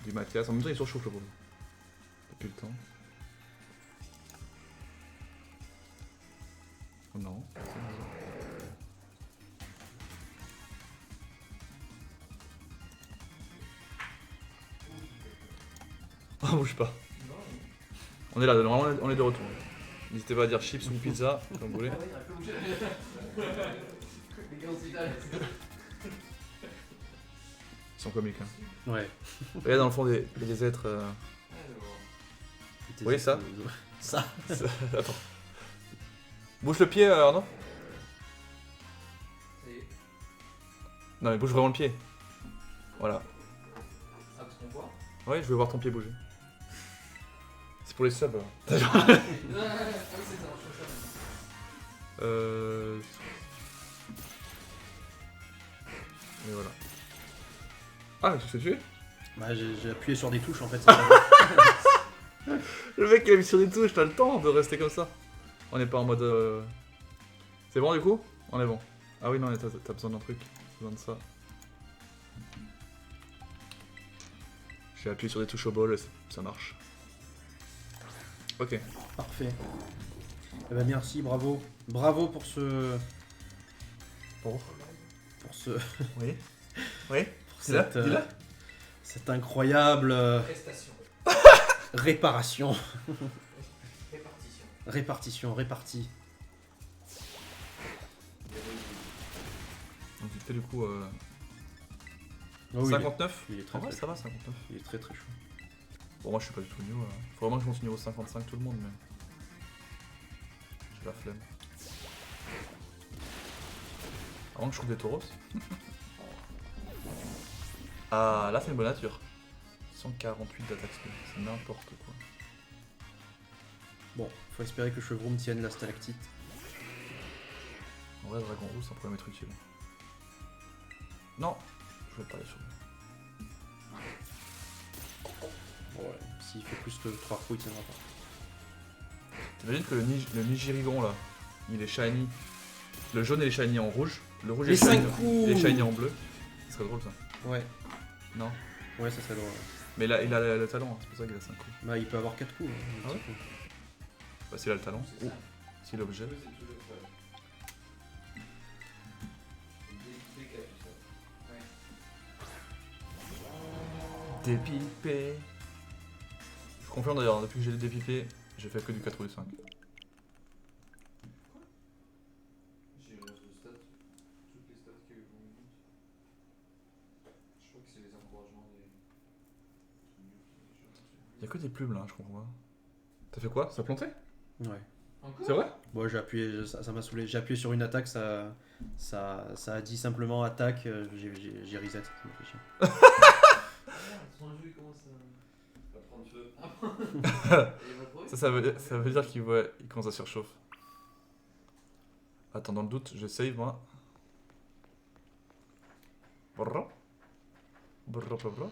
du Mathias. En même temps, il surchauffe le pauvre. Depuis le temps. Oh non. Ah, bouge pas. On est là, normalement on est de retour. N'hésitez pas à dire chips ou pizza, comme vous voulez. Ils sont comiques, hein. Ouais. Regarde dans le fond, il y a des êtres. Oui, ça. Ça. Attends. Bouge le pied, Arnaud. Non, mais bouge vraiment le pied. Voilà. Ah, parce qu'on voit. Ouais, je veux voir ton pied bouger. C'est pour les subs. Ah oui, c'est ça, je Et voilà. Ah, qu'est-ce que tu fais? Bah, j'ai appuyé sur des touches en fait. Le mec il a mis sur des touches, t'as le temps de rester comme ça. On n'est pas en mode. C'est bon du coup? On est bon. Ah oui, non, mais t'as besoin d'un truc. T'as besoin de ça. J'ai appuyé sur des touches au bol et ça marche. Ok. Parfait. Eh ben merci, bravo. Bravo pour ce. Bon. Pour ce. Oui. Oui. Pour Dis-le, cette, dis-le. cette incroyable Prestation. réparation. Répartition. Répartie. Donc il fait du coup. Oh, oui, 59. il est très En vrai, très ça va, chaud. 59. Il est très très chaud. Bon, moi je suis pas du tout niveau. Faut vraiment que je monte niveau 55 tout le monde, mais. J'ai la flemme. Avant que je trouve des tauros. Ah, là c'est une bonne nature. 148 d'attaque speed, c'est n'importe quoi. Bon, faut espérer que Chevroux tienne la stalactite. En vrai, dragon rouge, ça pourrait m'être utile. Non, je vais pas aller sur lui. Ouais, s'il fait plus que 3 coups, il tiendra pas. T'imagines que le Nigirigon là, il est shiny. Le jaune il est shiny en rouge. Le rouge Les est shiny, 5 coups. il est shiny en bleu. Ce serait drôle ça. Ouais, Non. ouais, ça serait drôle. Mais là, il a le talent, hein, c'est pour ça qu'il a 5 coups. Bah, il peut avoir 4 coups. Hein, Ah ouais. Bah, s'il a le talent. Ou si l'objet. Dépipé. Je confirme d'ailleurs, depuis que j'ai dépipé, j'ai fait que du 4 ou du 5. J'ai le reste de stats. Toutes les stats qu'il y a eu pour minute. Je crois que c'est les encouragements des. Y'a que des plumes là, je comprends pas. T'as fait quoi? Ça a planté? Ouais. Encore? C'est vrai? Bon, j'ai appuyé, ça m'a saoulé. J'ai appuyé sur une attaque, ça a dit simplement attaque, j'ai reset. Ça m'a fait chier. Son jeu il commence à prendre feu. Ça veut dire qu'il commence à surchauffe. Attends, dans le doute, je save moi. Brrr. Brrr, brrr, brrr.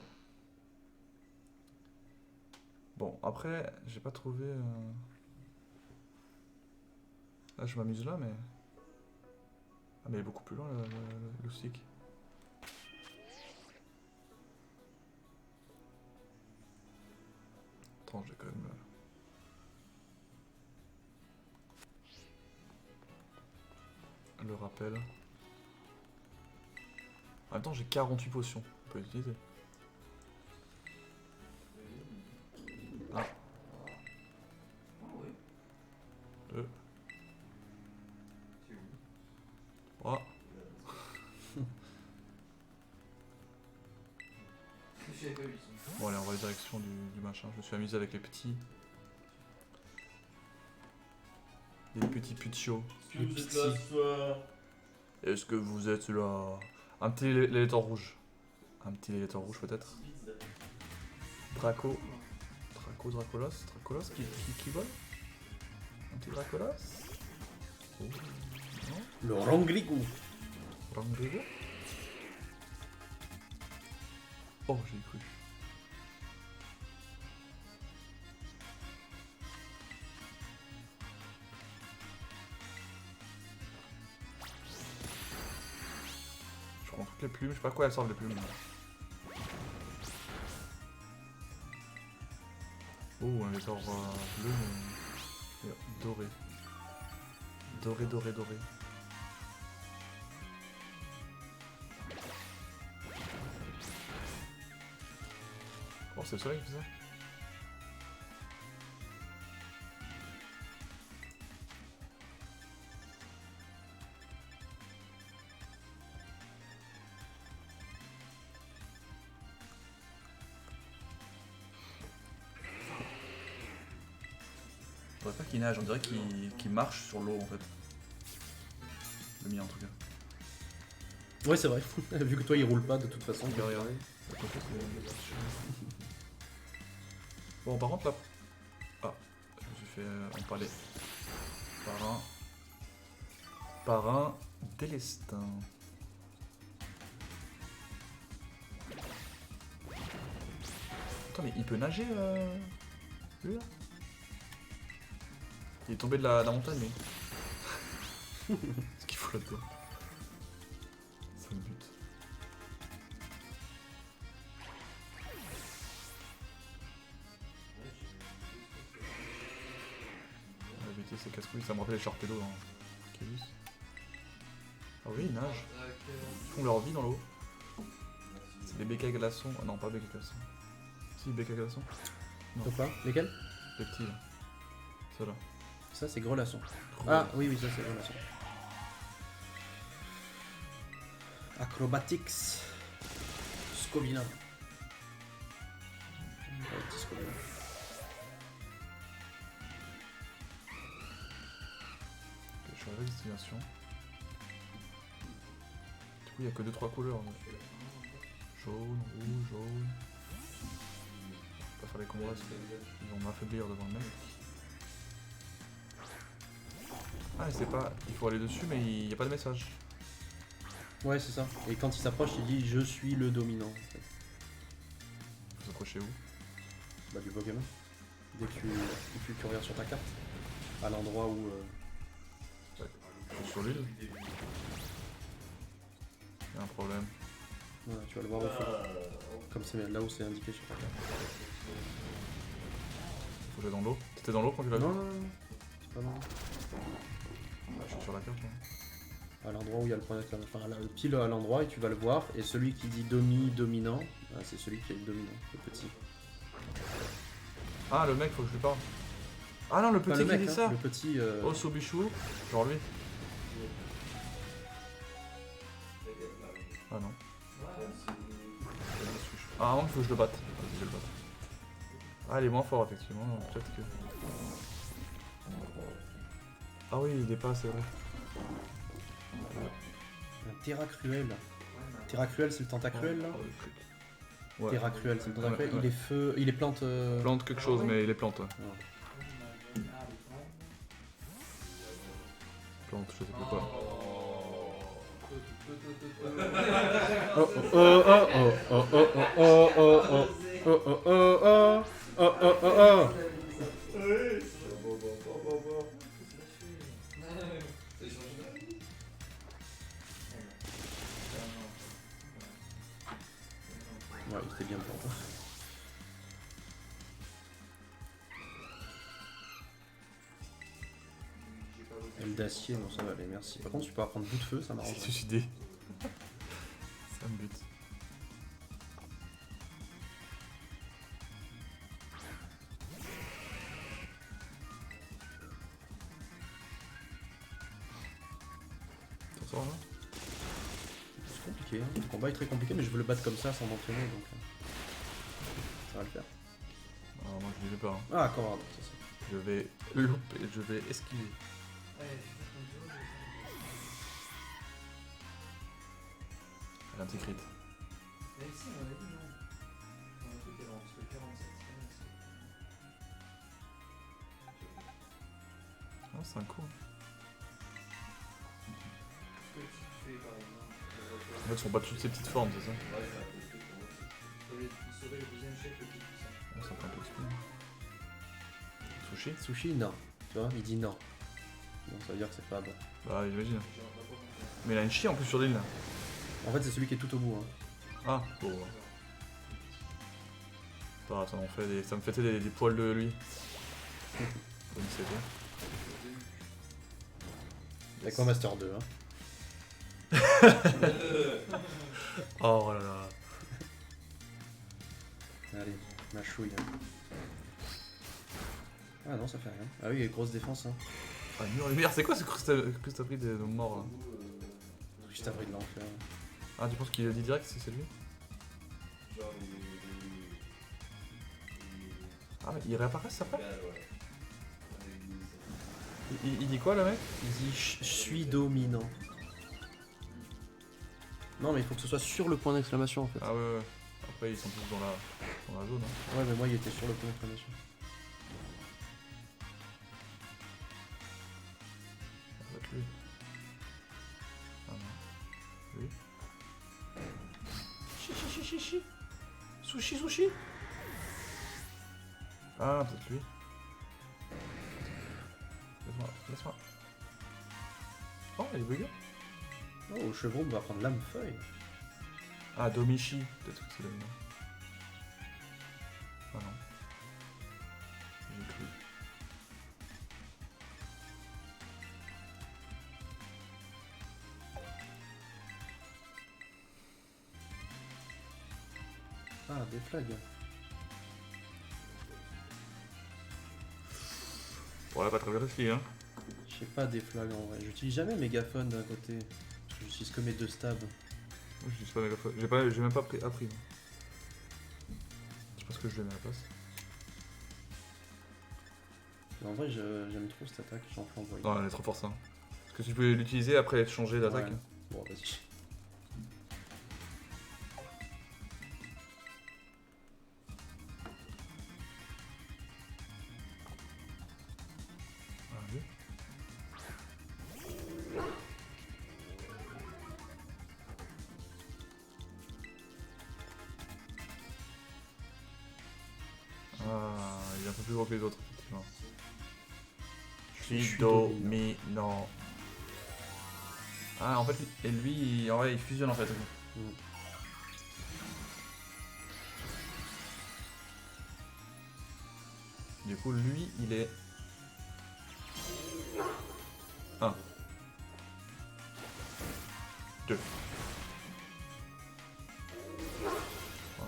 Bon, après, j'ai pas trouvé. Là, je m'amuse là, mais. Ah, mais il est beaucoup plus loin le stick. Attends, j'ai quand même. Le rappel. En même temps, j'ai 48 potions. On peut les utiliser. Ah. Ah oui. 2, C'est où? 3. J'avais pas vu ça. Bon, allez, on va la direction du machin. Je me suis amusé avec les petits. Les petits putiots. Est-ce que vous êtes là ce soir? Est-ce que vous êtes là? Un petit Lélétor rouge. Un petit Lélétor rouge peut-être. Dracolos qui vole? Un petit Dracolos? Oh, non? Le Rangligo. Rangligo? Oh, j'ai cru. Je prends toutes les plumes, je sais pas à quoi elles servent les plumes. Oh, un Vetor bleu, mais doré. Doré, doré, doré. Oh, c'est le soleil qui fait ça? On dirait pas qu'il nage, on dirait qu'il marche sur l'eau en fait. Le mien en tout cas. Ouais, c'est vrai. Vu que toi, il roule pas de toute façon. Regardez. Bon, par contre là. Ah, je me suis fait empaler. Par un délestin. Attends, mais il peut nager lui là? Il est tombé de la montagne, mais. Est-ce qu'il flotte là? C'est le but. La vérité, c'est casse-couille, ça me rappelle les Sharpedo dans Arceus. Ah oui, ils nagent. Ils font leur vie dans l'eau. C'est des bécailles glaçons. Ah non, pas bécailles glaçons. Si, bécailles glaçons. Non. Pourquoi? Lesquels? Les petits là. Ceux-là. Ça, c'est Grelasson. Gros. Ah, oui, oui, ça, c'est Grelasson. Acrobatics. Scovina. Ouais, petit Scovina. Ok, je suis à la destination. Du coup, il n'y a que 2-3 couleurs. Jaune, rouge, jaune. Je vais pas faire les combos là, parce qu'ils vont m'affaiblir devant le mec. Ah, mais c'est pas. Il faut aller dessus, mais il n'y a pas de message. Ouais, c'est ça. Et quand il s'approche, il dit je suis le dominant. En fait. Il faut s'approcher où? Bah, du Pokémon. Dès que tu regardes sur ta carte, à l'endroit où. Je suis sur l'île. Il y a un problème. Voilà, tu vas le voir au fond. Comme c'est là où c'est indiqué sur ta carte. Faut que j'aille dans l'eau. T'étais dans l'eau quand tu l'as vu? Non, non, non. C'est pas mal. Ah, je suis sur la carte. Hein. À l'endroit où il y a le point d'exclamation. Enfin, là, pile à l'endroit et tu vas le voir. Et celui qui dit dominant, c'est celui qui est le dominant, le petit. Ah, le mec, faut que je lui parle. Ah non, le Pas petit le qui mec, dit hein, ça. le petit. Oh, Sobichou. Genre lui. Ah non. Ah non, il faut que je le batte. Vas-y, je vais le battre. Ah, il est moins fort, effectivement. Peut-être que. Ah oui, il dépasse, c'est vrai. Un Terra Cruel. Terra Cruel, c'est le tentacruel là. Ouais. Terra Cruel, c'est le tentacruel. Ouais, ouais. Il est feu. Il est plante. Plante quelque chose, mais il est plante. Ouais. Ouais. Plante, je sais plus quoi. Oh oh oh oh oh oh oh oh oh oh oh oh oh oh oh oh. Ouais, il était bien planté. Aile d'acier, non ça va aller, merci. Par contre, tu peux apprendre bout de feu, ça Il m'arrange. s'est suicidé. Ça me bute. T'en sors là? C'est compliqué, hein. Le combat est très compliqué, mais je veux le battre comme ça sans m'entraîner, donc ça va le faire. Alors moi je n'y vais pas. Hein. Ah, Corrado, c'est ça. Je vais louper, je vais esquiver. L'anticrit. Mais ici, on avait dit non. On a un truc avant, parce que 47, Ah, c'est un coup. ce que tu fais par exemple. En fait, ils sont pas toutes ces petites formes, c'est ça? Ouais, c'est un peu ce que tu vois. Il serait le deuxième chef le plus puissant. On s'en fait un peu exclu. Sushi? Sushi, non. Tu vois, il dit non. Donc ça veut dire que c'est pas bon. Bah, j'imagine. Genre, on va pas comprendre. Mais il a une chie en plus sur l'île là. En fait, c'est celui qui est tout au bout. Hein. Ah, bon. Bah, ça, ça me fait des poils de lui. Comme c'est bien. Y'a quoi Master 2 hein. Oh là là. Allez, ma chouille. Ah non, ça fait rien. Ah oui, grosse défense. Hein. Ah, mur lumière, c'est quoi ce Christophe de mort là? Juste abri de l'enfer. Ah, tu penses qu'il le dit direct si c'est lui? Ah, mais il réapparaît ça après? Il dit quoi le mec? Il dit je suis dominant. Non, mais il faut que ce soit sur le point d'exclamation en fait. Ah ouais. Après, ils sont tous dans la zone. Hein. Ouais, mais moi il était sur le point d'exclamation. Ça doit être lui. Ah non. Lui. Chi. Sushi. Ah, peut-être lui. Laisse-moi. Oh, il est bugué. Oh, le chevron va prendre l'âme feuille. Ah, Domichi. Peut-être que c'est le nom. Ah non. J'ai cru. Ah, des flags. Ouais, pas très bien réussi, hein. Je sais pas des flags en vrai. J'utilise jamais mégaphone d'un côté. Parce que j'utilise que mes 2 stabs. Moi, je dis pas mégaphone. J'ai même pas appris. Je sais pas ce que je lui mets à la place. Mais en vrai, j'aime trop cette attaque. J'en fais envoyer. Non, elle est trop forte, hein. Parce que tu peux l'utiliser après changer d'attaque. Ouais. Bon, vas-y. Ah, oui. Ah, il est un peu plus gros que les autres, effectivement. Je suis dominant. Ah, en fait, et lui, en vrai, il fusionne en fait. Mm. Du coup, lui, il est. 1. 2. 3.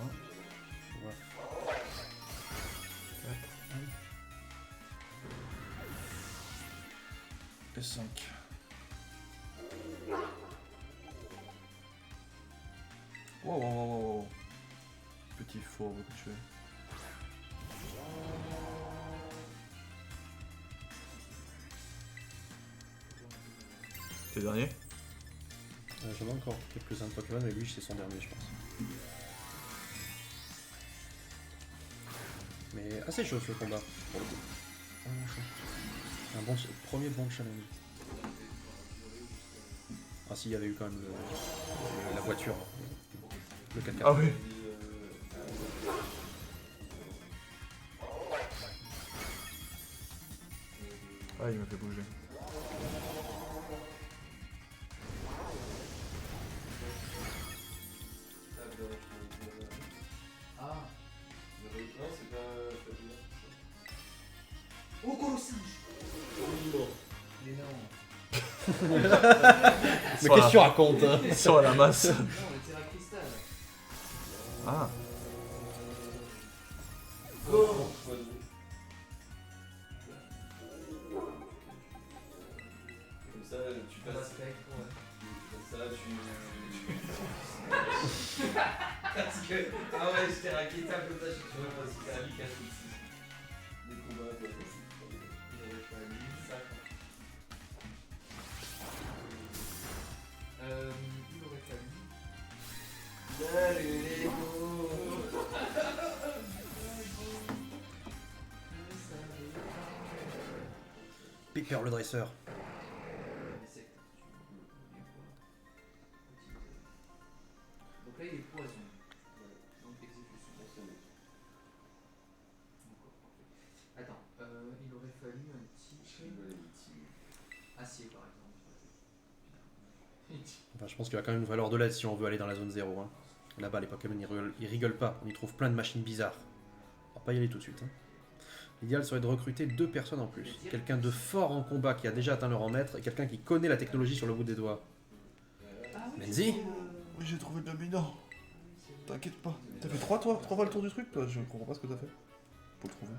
Ouais. 4. Et 5. Wow. Petit fourbe que tu es. T'es dernier? J'en ai encore quelques-uns de Pokémon, mais lui, c'est son dernier, je pense. Mais assez chaud ce combat, pour le coup. Vraiment chaud. Un bon, premier bon challenge. Ah si, il y avait eu quand même la voiture. Le 4x4. Ah oui. Ah, il m'a fait bouger. Ah. Non, c'est pas. Oh, Colossinge. Mais non. Mais qu'est-ce que tu racontes hein? Sur la masse. Non, le Terra Cristal. Ah. Oh. Comme ça, tu Pas passes. spectre, ouais. Comme ça, tu. Parce que. Ah ouais, j'étais raquettable comme ça, je sais même pas si c'est un leak à tout ici. Des combats, quoi. Il aurait fallu ça. Il aurait fallu. Salut les Piper le dresseur. Donc là il est poison. Donc exécution. Attends, il aurait fallu un petit acier par exemple. Enfin, je pense qu'il va quand même nous falloir de l'aide si on veut aller dans la zone 0. Hein. Là-bas, les Pokémon ils rigolent pas. On y trouve plein de machines bizarres. pas y aller tout de suite. Hein. L'idéal serait de recruter 2 personnes en plus. Quelqu'un de fort en combat qui a déjà atteint le rang maître et quelqu'un qui connaît la technologie sur le bout des doigts. Menzi. Oui, j'ai trouvé le dominant. T'inquiète pas. T'as fait 3 toi 3 fois le tour du truc toi? Je comprends pas ce que t'as fait. Pour le trouver.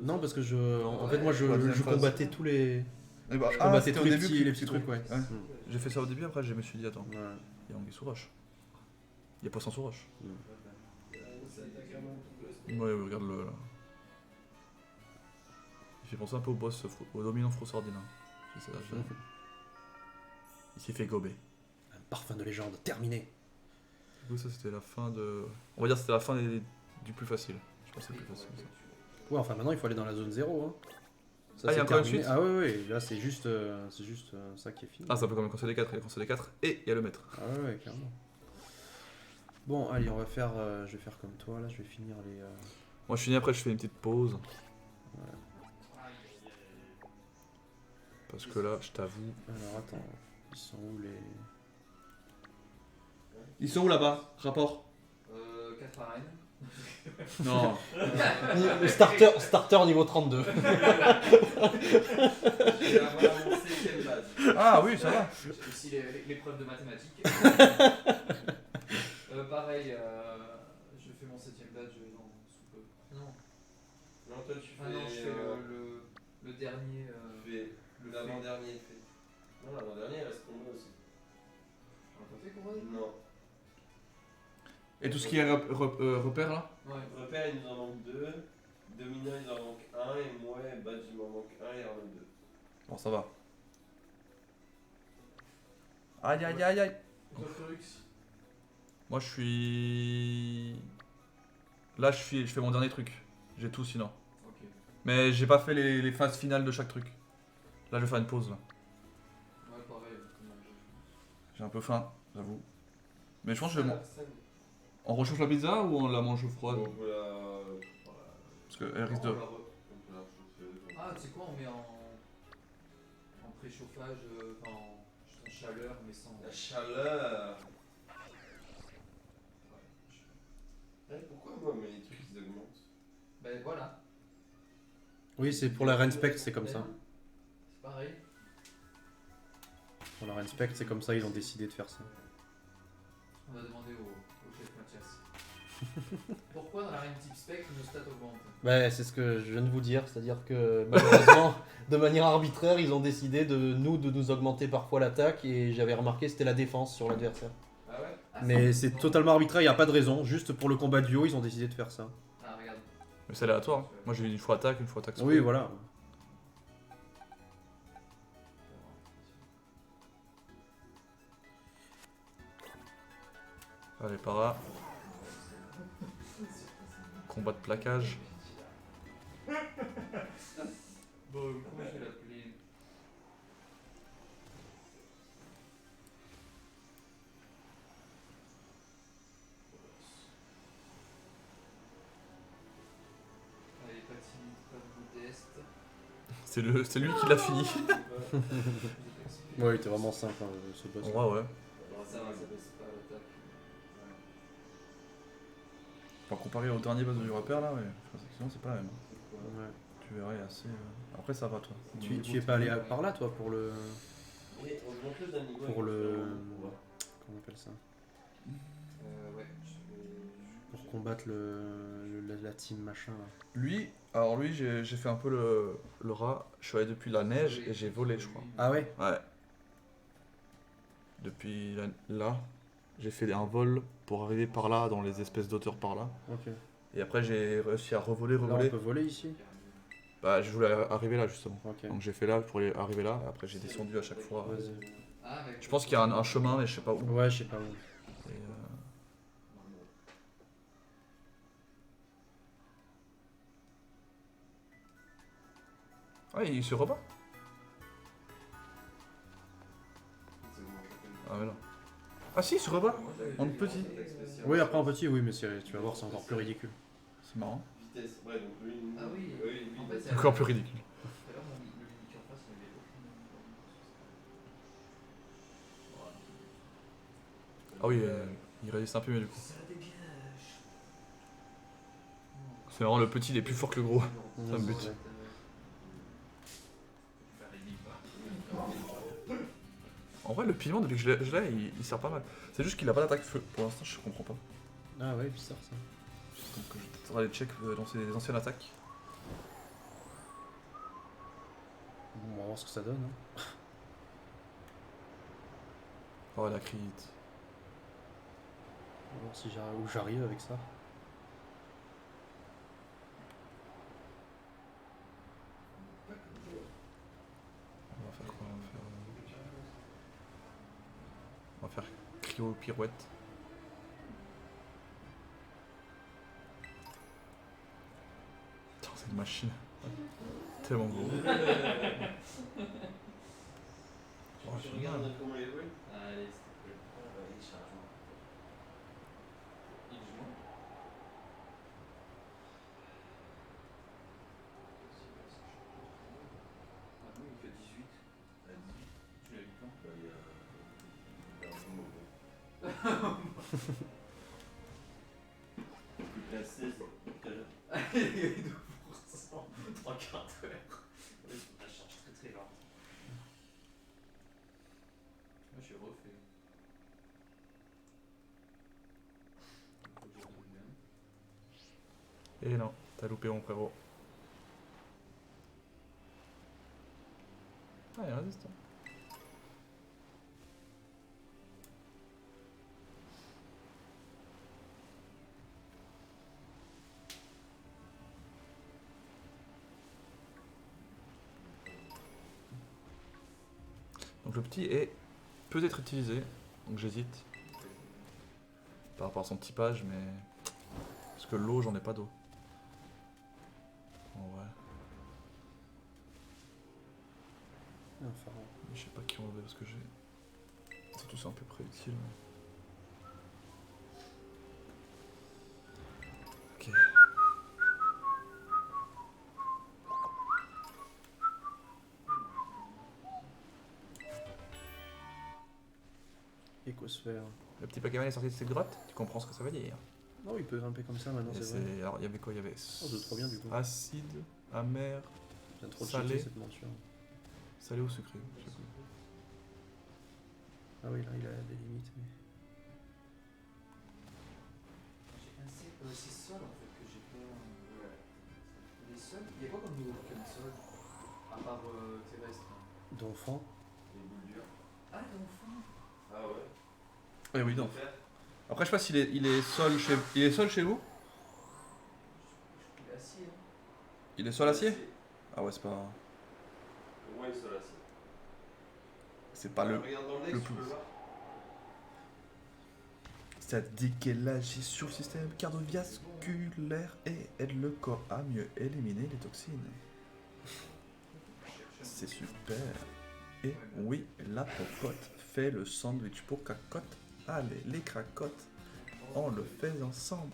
Non, parce que en fait, moi, la deuxième je phase. combattais tous les... Eh bah, Je combattais c'était tous au les début petits, que les tu petits trucs, ouais. Ouais. J'ai fait ça au début, après je me suis dit attends, Ouais. il y a Anguille sous roche. Il y a poisson sous roche. Ouais, regarde le là. Il fait penser un peu au boss, au dominant Frossardine. Il s'est fait gober. Un parfum de légende, terminé. Du coup ça c'était la fin de... On va dire que c'était la fin du plus facile. Je pense que c'est le plus facile. Ça. Ouais, enfin maintenant il faut aller dans la zone 0. Hein. Ça, Ah, il y a c'est encore une terminé. suite? Ah ouais, là c'est juste ça qui est fini. Ah ça peut quand même conseiller les 4, il y a conseiller les 4 et il y a le maître. Ah ouais, clairement. Bon, allez, on va faire. Je vais faire comme toi, là, je vais finir les. Moi je finis après, je fais une petite pause. Parce que là, je t'avoue... Alors attends, ils sont où les. Ils sont où là-bas? Rapport? 4 arènes. Non. Starter niveau 32. J'ai avoir mon 7ème badge. Ah oui, ça va. J'ai aussi l'épreuve de mathématiques. Pareil, je fais mon 7ème badge sous peu. Non, Non, toi tu fais. je fais le dernier. Tu fais l'avant-dernier fait. Non, l'avant-dernier il reste combat aussi. On a pas fait combat? Non. Et tout ce qui est repère là? Ouais. Repère, il nous en manque 2. Dominant, il en manque 1. Et moi, badge, il m'en manque 1 et il en manque 2. Bon, ça va. Aïe aïe aïe aïe. Toi, Flux. Moi je suis... Là je fais mon dernier truc. J'ai tout sinon. Ok. Mais j'ai pas fait les phases finales de chaque truc. Là je vais faire une pause là. Ouais, pareil. J'ai un peu faim, j'avoue. Mais je pense que je vais... Arsène. On rechauffe la pizza ou on la mange froide? On peut la. Parce qu'elle risque de... On peut la rechauffer. Ah, tu sais quoi, on met en préchauffage, enfin en chaleur, mais sans. La chaleur. Pourquoi moi mes trucs ils augmentent? Ben voilà, Oui, c'est pour la Renspect, c'est comme ça. c'est pareil. Pour la Renspect, c'est comme ça, ils ont décidé de faire ça. On va demander au chef Mathias. Pourquoi dans la Reine Type Spec nos stats augmentent? Bah, c'est ce que je viens de vous dire, c'est-à-dire que malheureusement, de manière arbitraire, ils ont décidé de nous augmenter parfois l'attaque et j'avais remarqué c'était la défense sur l'adversaire. Ah ouais? Mais c'est totalement arbitraire, il n'y a pas de raison, juste pour le combat duo, ils ont décidé de faire ça. Ah, regarde. Mais c'est aléatoire. Hein. Moi j'ai eu une fois attaque Oui, sprint. voilà. Allez, para. Combat de plaquage. Bon, comment je vais l'appeler? Allez, pas timide, pas modeste. C'est lui qui l'a fini. Ouais, il était vraiment simple hein, ce boss. Ouais, ouais. Ça va, ça baisse pas l'attaque. Enfin, comparé au dernier boss du repère là, ouais. Sinon c'est pas la même. Ouais. Tu verrais assez... Après ça va toi. Tu es pas allé par là toi pour le. Oui, augmente-le d'un niveau. Pour le. combat. Comment on appelle ça? Ouais, je vais. Pour combattre la team machin là. Lui, alors lui j'ai fait un peu le rat. Je suis allé depuis la neige et j'ai volé je crois. Ah ouais? Ouais. Depuis là, j'ai fait un vol pour arriver par là, dans les espèces d'auteurs par là. Ok. Et après j'ai réussi à revoler, Là on peut voler ici? Bah je voulais arriver là justement. Ok. Donc j'ai fait là pour arriver là, et après j'ai descendu à chaque fois. Vas-y. Ah, mais Je pense qu'il y a un chemin mais je sais pas où. Ouais, je sais pas où. Et, Ah il se rebat? Ah mais non. Ah si il se rebat en petit. Oui, après en petit, oui, mais tu vas voir, c'est encore plus ridicule. C'est marrant. Vitesse, ouais, donc lui. Ah oui. Oui, En fait, vitesse. c'est Encore plus ridicule. Tout à l'heure, le mini en face, il avait aucune. Ah oui, il résiste un peu mieux du coup. Ça dégage. C'est vraiment le petit, il est plus fort que le gros. Ça me bute. Ouais. En vrai, le piment, depuis que je l'ai, il sert pas mal. C'est juste qu'il a pas d'attaque feu. Pour l'instant, je comprends pas. Ah ouais, bizarre ça. Donc, je vais peut-être aller check dans ses anciennes attaques. Bon, on va voir ce que ça donne. Hein. Oh, la crit. On va voir si où j'arrive avec ça. On va faire quoi? On va faire cryo pirouette. Putain, c'est une machine. Tellement gros. Oh, Tu je regardes comment il est joué? Allez, c'était cool. Il charge. Il joue. Ah oui, il fait 18. À 18. Tu l'as vu quand? Bah, il y a un moment. Plus que la 16 tout à l'heure. Il y a eu 2%. 3 quarts d'heure. Ça charge très très lent. Moi je suis refait. Faut que je retourne bien. Et non, t'as loupé mon frérot. Ah, il résiste. Donc le petit peut être utilisé, donc j'hésite. Par rapport à son typage, mais... Parce que l'eau, j'en ai pas d'eau. En vrai. Un pharaon. Je sais pas qui enlever parce que j'ai... C'est tout ça à peu près utile. Ok. Écosphère. Le petit Pokémon est sorti de cette grotte, tu comprends ce que ça veut dire. Non, il peut grimper comme ça maintenant, Et c'est vrai. alors il y avait quoi? Il y avait Oh, c'est trop bien, du coup. acide, amer, J'ai trop salé. checké cette mention. salé ou sucré, je sais plus. Ah oui, là, il a des limites. Mais... J'ai un c'est sol en fait que j'ai pas. Ouais. Les sols. Il y a quoi comme nouveau Pokémon sol? À part terrestre. D'enfant. Les boules dures. Ah, d'enfant. Ah ouais. Oui, oui, donc. Faire. Après, je sais pas s'il est, il est sol chez... Il est sol chez vous? Il est assis, hein. Il est sol acier? Ah ouais, c'est pas... Ouais, il sol acier. C'est pas le... Regarde dans le le deck, tu plus. peux voir. Ça dit qu'elle agit sur le système cardiovasculaire et aide le corps à mieux éliminer les toxines. C'est super. Et oui, la popote fait le sandwich pour cacotte. Allez, les cracottes, on le fait ensemble.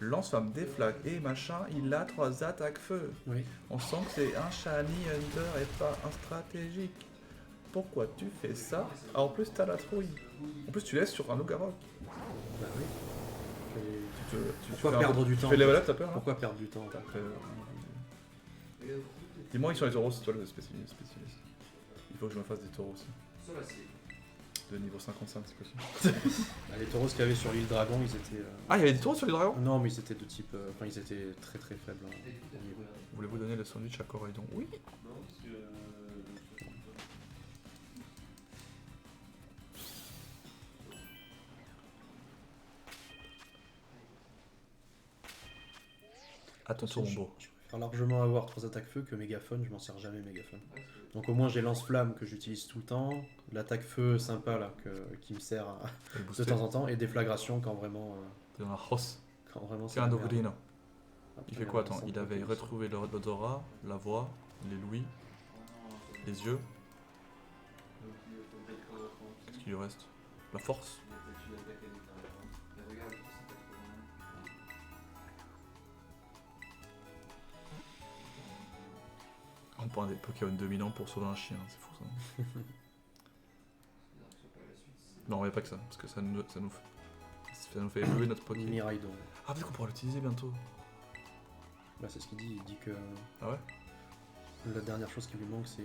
Lance-flamme, des flags et machin, il a 3 attaques feu. Oui. On sent que c'est un shiny hunter et pas un stratégique. Pourquoi tu fais ça? Ah, en plus, t'as la trouille. En plus, tu laisses sur un Lougarok. Bah oui. Tu Pourquoi fais un perdre peu- du tu temps? fais level up, t'as peur là? Pourquoi perdre du temps? T'as fait, Dis-moi, ils sont les taureaux, c'est toi le spécialiste. Il faut que je me fasse des taureaux aussi. Sol acier. De niveau 55 si possible. Bah, les taureaux qu'il y avait sur l'île Dragon, ils étaient. Ah, il y avait des taureaux sur les dragons? Non, mais ils étaient de type. Enfin, ils étaient très très faibles. Hein, Et du coup, au niveau. Voulez-vous donner le sandwich à Coraidon? Oui. Non, parce que. À ton tour, mon beau. Je préfère largement avoir 3 attaques feu que mégaphone, je m'en sers jamais mégaphone. Donc au moins j'ai lance-flamme que j'utilise tout le temps, l'attaque feu sympa là qui me sert Le de booster. temps en temps, et déflagration quand vraiment. T'es dans la hosse. C'est la un merde. Dogrino. Après, Il fait quoi? Attends, ça me il avait propose. retrouvé l'odorat, la voix, les louis, les yeux. Qu'est-ce qu'il lui reste? La force? Et regarde, c'est 80. On prend des Pokémon dominants pour sauver un chien, c'est fou ça. Non, il n'y a pas que ça, parce que ça nous fait évoluer notre Pokémon. Miraidon. Ah, peut-être qu'on pourra l'utiliser bientôt. Bah, c'est ce qu'il dit. Il dit que Ah ouais? la dernière chose qui lui manque, c'est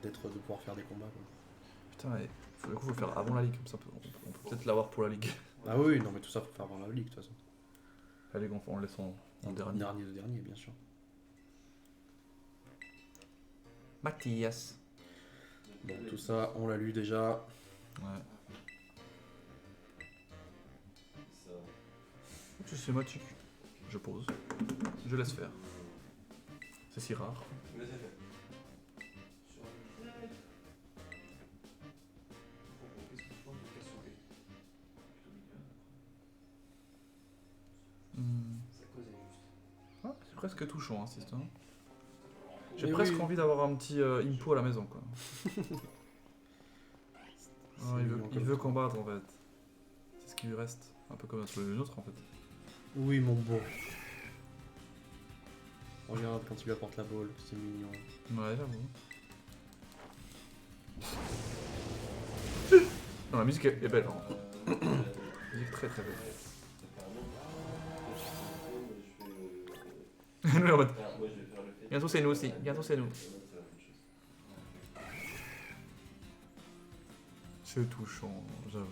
de pouvoir faire des combats. Quoi. Putain, et du coup, faut le faire avant la ligue, comme ça on peut peut-être l'avoir pour la ligue. Ah oui, non, mais tout ça, faut faire avant la ligue, de toute façon. La ligue, on le laisse en dernier. Dernier de dernier, bien sûr. Mathias. Bon, tout ça, on l'a lu déjà. Ouais. Ça. Systématique. Je pose. Je laisse faire. C'est si rare. Mais c'est fait. Qu'est-ce que tu penses de Cassiope? Plutôt mignonne. Ça causait juste. Ah, c'est presque touchant, hein, cette histoire. J'ai Mais presque oui. envie d'avoir un petit impo à la maison, quoi. Ah, il veut combattre, en fait. C'est ce qui lui reste. Un peu comme le nôtre, en fait. Oui, mon beau. Regarde quand il lui apporte la balle, c'est mignon. Ouais, j'avoue. Non, la musique est belle, hein. La musique est très très belle. Nous, en mode, Moi je vais faire le fait. bientôt c'est nous aussi, bientôt c'est nous. C'est touchant, j'avoue.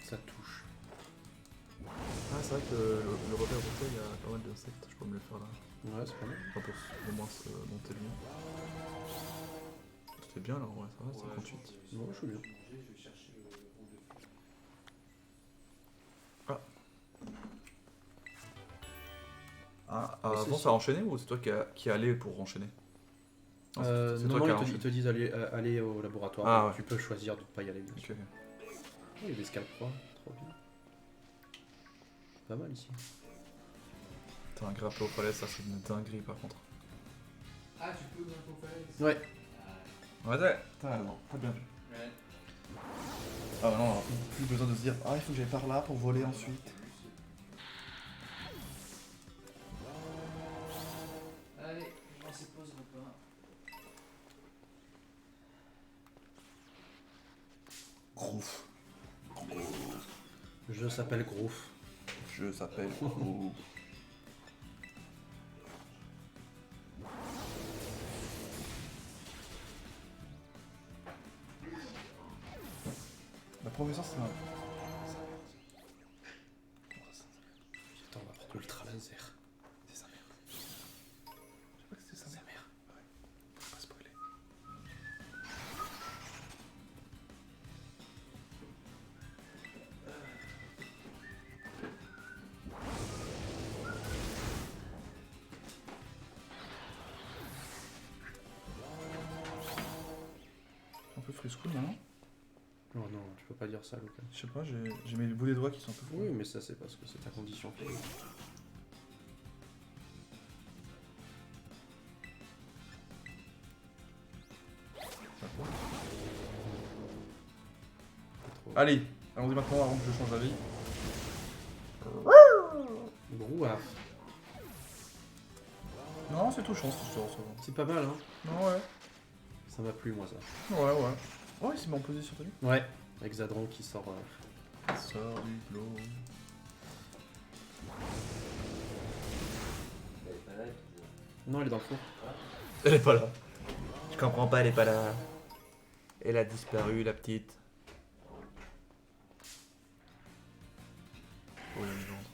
Ça touche. Ah, c'est vrai que le repère de il y a pas mal d'insectes, je peux me le faire là. Ouais, c'est pas mal. Enfin, pour au moins se monter le mien. C'était bien là, ouais, ça va, 58. Bon, je suis bien. Je vais chercher le rôle de feu. Ah, Mais c'est avant ça sûr. a enchaîné ou c'est toi qui allais pour enchaîner? Non, c'est Non, toi qui as ils enchaîné. te disent aller au laboratoire. Ah, donc ouais. Tu peux choisir de ne pas y aller. Bien sûr. Ok, ok. Oh, il y a des scalps froids, trop bien. Pas mal ici. T'as un grappé au palais, ça c'est une dinguerie par contre. Ah, tu peux grimper au palais? Ouais. Ouais, t'as raison, très bien vu. Ouais. Ah bah non, plus besoin de se dire, ah il faut que j'aille par là pour voler ensuite. Allez, on se pose repas. Groove. Le jeu s'appelle Groove. Je s'appelle Groove. La professeure c'est un... Attends, on va prendre l'ultra laser. C'est sa mère. Je sais pas que c'est sa mère. Ouais. Faut pas spoiler. Un peu frisco, non? Non, non, tu peux pas dire ça, Lucas. Je sais pas, j'ai mes bouts des doigts qui sont un peu fous. Oui, mais ça, c'est parce que c'est ta condition physique. Allez, allons-y maintenant avant que je change d'avis. Brouhaha. Non, c'est touchant cette histoire, ça va. C'est pas mal, hein. Non, ouais. Ça m'a plu, moi, ça. Ouais, ouais. Ouais, il s'est mis en position, t'as vu? Ouais. Avec Zadran qui sort... Sort du clos. Elle est pas là, Non, elle est dans le four. Elle est pas là. Je comprends pas, elle est pas là. Elle a disparu, la petite. Oh, il y a une vente.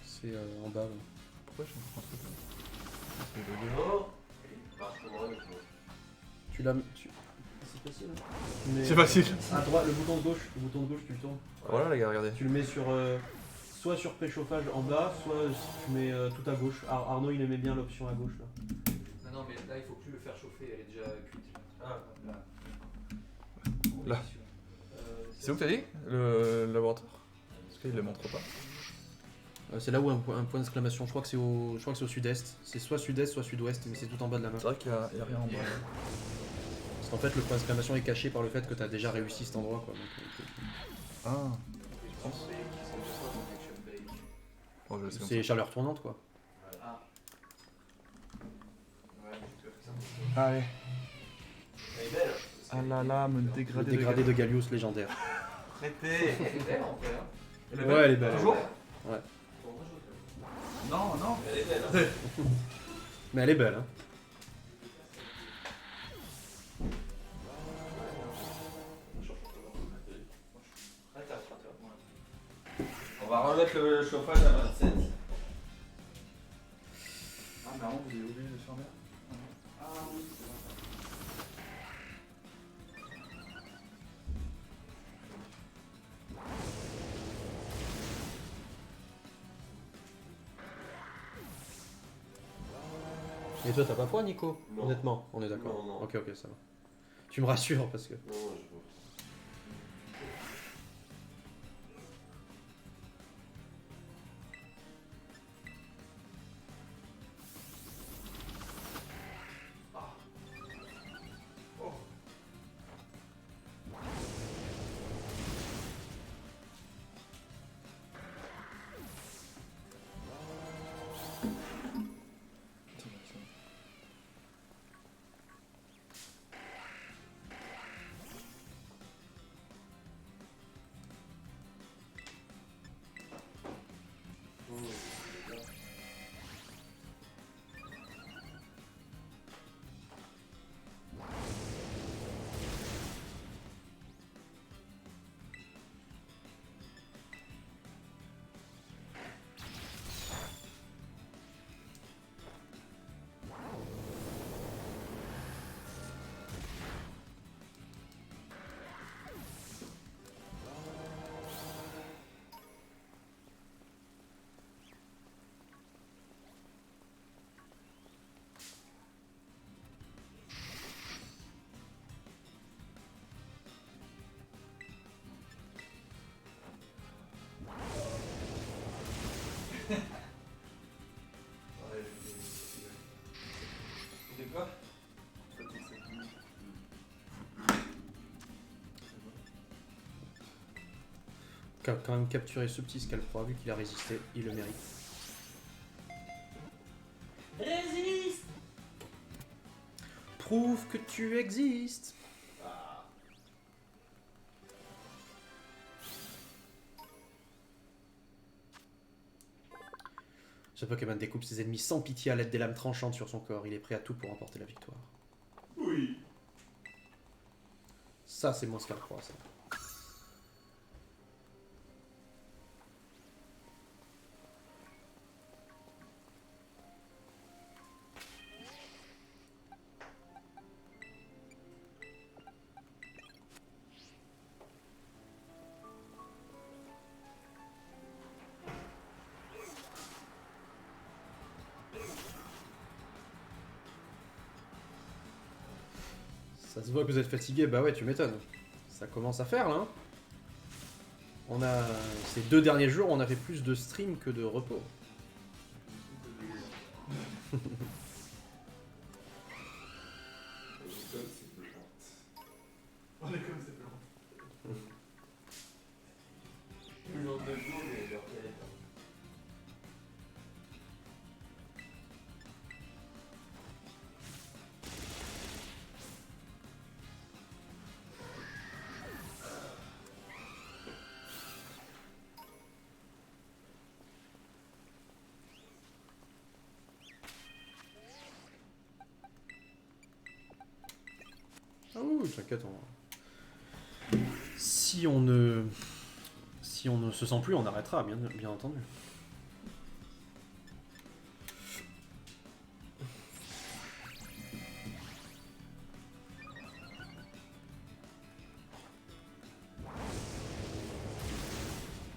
C'est en bas, là. Pourquoi j'ai un truc là? C'est le gars. Non. Bah, je comprends, mais faut- Tu l'as... C'est facile, hein. Mais- C'est facile. À droite, le bouton de gauche, tu le tournes. Voilà les gars, regardez. Tu le mets sur... soit sur préchauffage en bas, soit tu mets tout à gauche. Arnaud, il aimait bien l'option à gauche, là. Non, non, mais là, il faut plus le faire chauffer, elle est déjà cuite. Ah, Là. Là. C'est où que t'as dit? Le laboratoire? Parce qu'il le montre pas. C'est là où un point d'exclamation. Je crois que c'est au sud-est. C'est soit sud-est, soit sud-ouest, mais c'est tout en bas de la map. C'est vrai qu'il y a rien en bas. Parce qu'en fait, le point d'exclamation est caché par le fait que tu as déjà réussi cet endroit, quoi. Donc, Ah. Je pense. Oh, je vais laisser comme c'est chaleur tournante, quoi. Ah. Ouais, tu as fait ça. ça. Allez. Elle est belle. Ah là là, me Le dégrader dégradé de Gallius légendaire. Prêtez. Elle est belle en fait. Hein. Elle est Ouais, belle. elle est belle. Toujours Ouais. Non, non. Elle est belle, hein. Mais elle est belle, hein. On va remettre le chauffage à 27. Ah, mais avant, vous avez oublié de fermer. Ah oui, c'est vrai. Et toi, t'as pas froid, Nico? Non. Honnêtement, on est d'accord. Non, non. Ok, ok, ça va. Tu me rassures parce que. Non, je vois. C'est quoi? Quand même capturer ce petit Scalpro, vu qu'il a résisté, il le mérite. Résiste! Prouve que tu existes. Ah. Ce Pokémon découpe ses ennemis sans pitié à l'aide des lames tranchantes sur son corps. Il est prêt à tout pour remporter la victoire. Oui. Ça, c'est mon Scalpro, ça. Ça se voit que vous êtes fatigué, bah ouais, tu m'étonnes. Ça commence à faire là. Hein. On a ces 2 derniers jours, on a fait plus de stream que de repos. On est comme c'est blanc. Plus dans 2 jours, mais leur planète. Ah oui, t'inquiète. Si on ne se sent plus, on arrêtera, bien entendu.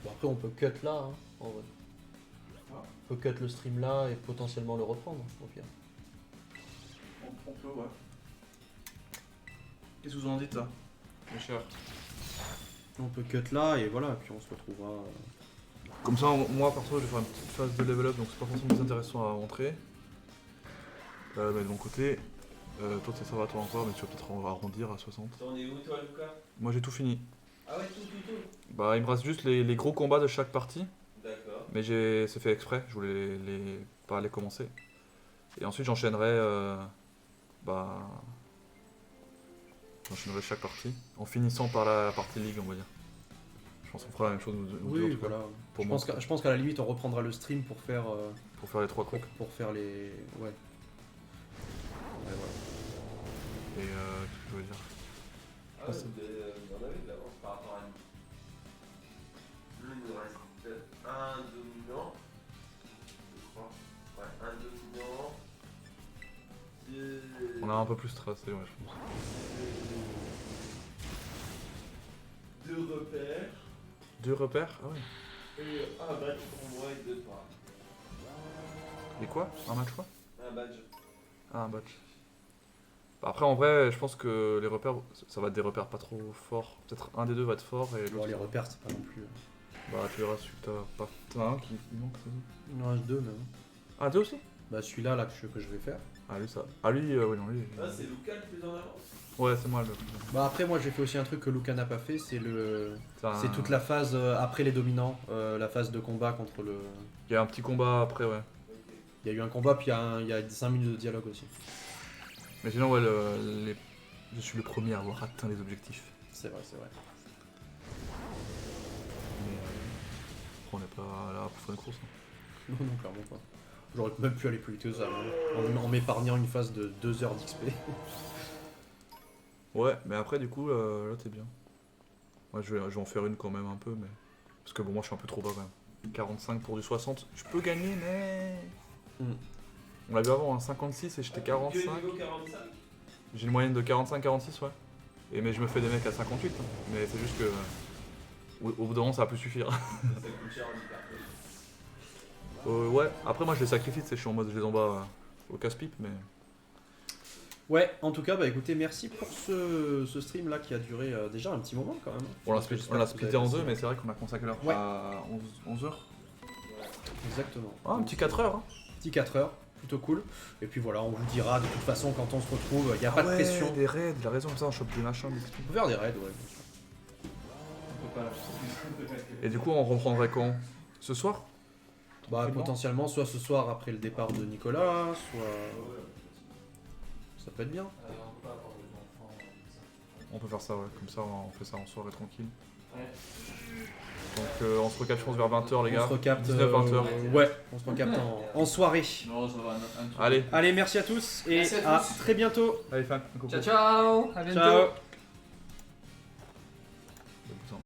Bon, après, on peut cut là, hein, en vrai. On peut cut le stream là et potentiellement le reprendre, au pire. On peut, ouais. Qu'est-ce que vous en dites, ça, mes chers? On peut cut là et voilà, puis on se retrouvera. Comme ça, moi, perso, je vais faire une petite phase de level up, donc c'est pas forcément intéressant à rentrer. Mais de mon côté, toi, ça va toi encore, mais tu vas peut-être arrondir à 60. T'en es où, toi, Lucas? Moi, j'ai tout fini. Ah ouais, tout. Bah, il me reste juste les gros combats de chaque partie. D'accord. Mais c'est fait exprès, je voulais pas les commencer. Et ensuite j'enchaînerai j'enchaînerai chaque partie, en finissant par la partie League on va dire. Je pense qu'on fera la même chose nous deux, en Oui, tout cas, voilà. pour Je pense qu'à la limite, on reprendra le stream pour faire, pour faire les 3 trucs. pour faire les. Ouais. Ouais, voilà. Et qu'est-ce que je voulais dire? Ah ouais, vous en avez de l'avance par rapport à nous. Nous, il nous reste un dominant. Je crois. Ouais, un dominant. On a un peu plus tracé, ouais, je pense. Deux repères. 2 repères? Ah ouais. Et un badge pour moi et 2 toi. Et quoi? Un match quoi? Un badge. Ah, un batch. Bah, après, en vrai, je pense que les repères, ça va être des repères pas trop forts. Peut-être un des deux va être fort et Bon, l'autre. les repères, c'est pas non plus. Bah, tu verras celui que t'as pas. T'en as un qui manque, c'est ça? Il en reste deux même. Ah, 2 aussi? Bah, celui-là là, que je vais faire. Ah, lui, ça. Ah, lui, oui, non, lui. Ah, c'est Lucas le plus en avance. Ouais, c'est moi le. Bah, après, moi j'ai fait aussi un truc que Luca n'a pas fait, c'est le. un- C'est toute la phase après les dominants, la phase de combat contre le. Il y a un petit combat après, ouais. Ok. Il y a eu un combat, puis il y a 5 minutes de dialogue aussi. Mais sinon, ouais, je suis le premier à avoir atteint les objectifs. C'est vrai, c'est vrai. Mais après, on n'est pas là pour faire une course. Hein. Non, non, clairement pas. J'aurais même pu aller plus vite que ça, hein, en m'épargnant une phase de 2 heures d'XP. Ouais, mais après, du coup, là, t'es bien. Ouais, je vais en faire une quand même un peu, mais. Parce que bon, moi, je suis un peu trop bas quand même. 45 pour du 60. Je peux gagner, mais. Mm. On l'a vu avant, hein, 56 et j'étais 45. Que niveau 45. J'ai une moyenne de 45-46, ouais. Mais je me fais des mecs à 58. Hein. Mais c'est juste que. Au bout d'un moment, ça va plus suffire. Ça coûte cher en hyper. Ouais, après, moi, je les sacrifie, tu sais, je suis en mode, je les envoie au casse-pipe, mais. Ouais, en tout cas, bah écoutez, merci pour ce stream là qui a duré déjà un petit moment quand même. On l'a J'espère que splitté vous en avez deux, passé- mais c'est vrai qu'on a consacré l'heure Ouais. à 11 heures. Exactement. Ah, un petit 4 heures. Hein. Petit 4 heures, plutôt cool. Et puis voilà, on vous dira de toute façon quand on se retrouve, il n'y a pas de pression. Des raids, il a raison, ça, on chope des machins, des trucs. On peut faire des raids, ouais. bien sûr. On peut pas lâcher. Et du coup, on reprendrait quand? Ce soir? Bah Tranquillement. potentiellement, soit ce soir après le départ de Nicolas, soit. Ça peut être bien. On peut pas avoir des enfants comme ça. On peut faire ça, ouais, comme ça, on fait ça en soirée tranquille. Ouais. Donc, on se recapte, je pense, vers 20h, les gars. On se recapte. 19-20h. Ouais, on se recapte en soirée. Non, ça va, un truc. Allez, Allez, merci à tous et Merci à à tous. très bientôt. allez, fan. Ciao, ciao. À bientôt. Ciao. Putain.